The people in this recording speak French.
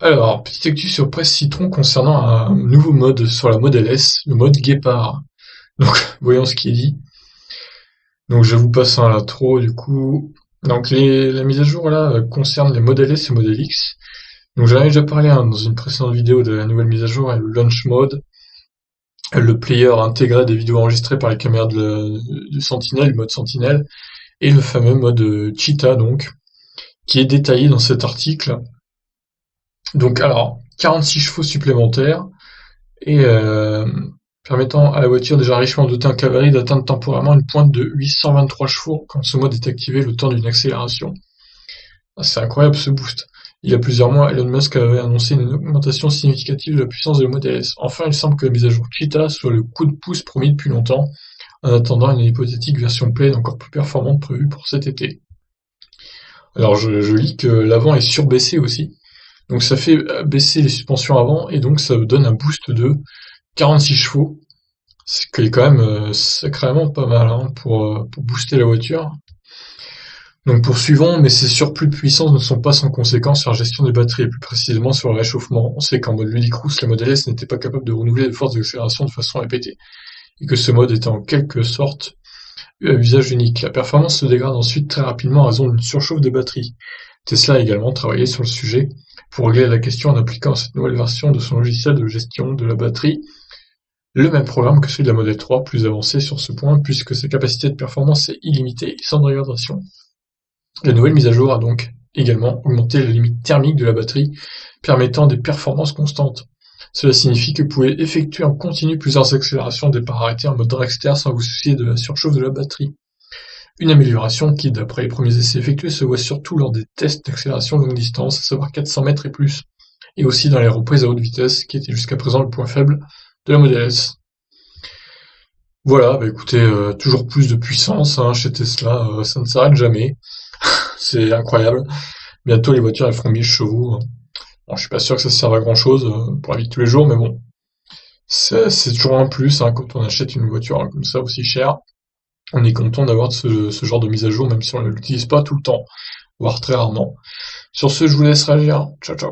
Alors, petite actu sur Presse Citron concernant un nouveau mode sur la Model S, le mode Guépard. Donc, voyons ce qui est dit. Donc, je vous passe un l'intro, du coup. Donc, la mise à jour, là, concerne les Model S et Model X. Donc, j'en avais déjà parlé dans une précédente vidéo de la nouvelle mise à jour, le Launch Mode, le player intégré des vidéos enregistrées par les caméras de Sentinel, le mode Sentinel, et le fameux mode Cheetah, donc, qui est détaillé dans cet article. Donc, alors, 46 chevaux supplémentaires, et permettant à la voiture déjà richement dotée en cavalerie d'atteindre temporairement une pointe de 823 chevaux quand ce mode est activé le temps d'une accélération. Ah, c'est incroyable ce boost. Il y a plusieurs mois, Elon Musk avait annoncé une augmentation significative de la puissance de la Model S. Enfin, il semble que la mise à jour Cheetah soit le coup de pouce promis depuis longtemps, en attendant une hypothétique version pleine encore plus performante prévue pour cet été. Alors je lis que l'avant est surbaissé aussi, donc ça fait baisser les suspensions avant et donc ça donne un boost de 46 chevaux, ce qui est quand même sacrément pas mal pour booster la voiture. Donc poursuivons, mais ces surplus de puissance ne sont pas sans conséquence sur la gestion des batteries, et plus précisément sur le réchauffement. On sait qu'en mode Ludicrous, la Model S n'était pas capable de renouveler les forces d'accélération de façon répétée, et que ce mode était en quelque sorte à usage unique. La performance se dégrade ensuite très rapidement à raison d'une surchauffe des batteries. Tesla a également travaillé sur le sujet pour régler la question en appliquant à cette nouvelle version de son logiciel de gestion de la batterie le même programme que celui de la Model 3, plus avancé sur ce point puisque sa capacité de performance est illimitée et sans dégradation. La nouvelle mise à jour a donc également augmenté la limite thermique de la batterie, permettant des performances constantes. Cela signifie que vous pouvez effectuer en continu plusieurs accélérations au départ arrêté en mode dragster sans vous soucier de la surchauffe de la batterie. Une amélioration qui, d'après les premiers essais effectués, se voit surtout lors des tests d'accélération longue distance, à savoir 400 mètres et plus, et aussi dans les reprises à haute vitesse, qui était jusqu'à présent le point faible de la Model S. Voilà, bah écoutez, toujours plus de puissance chez Tesla, ça ne s'arrête jamais, c'est incroyable. Bientôt les voitures elles feront 1000 chevaux. Bon, je suis pas sûr que ça serve à grand chose pour la vie de tous les jours, mais bon, c'est toujours un plus quand on achète une voiture comme ça aussi chère. On est content d'avoir ce genre de mise à jour, même si on ne l'utilise pas tout le temps, voire très rarement. Sur ce, je vous laisse réagir. Ciao ciao.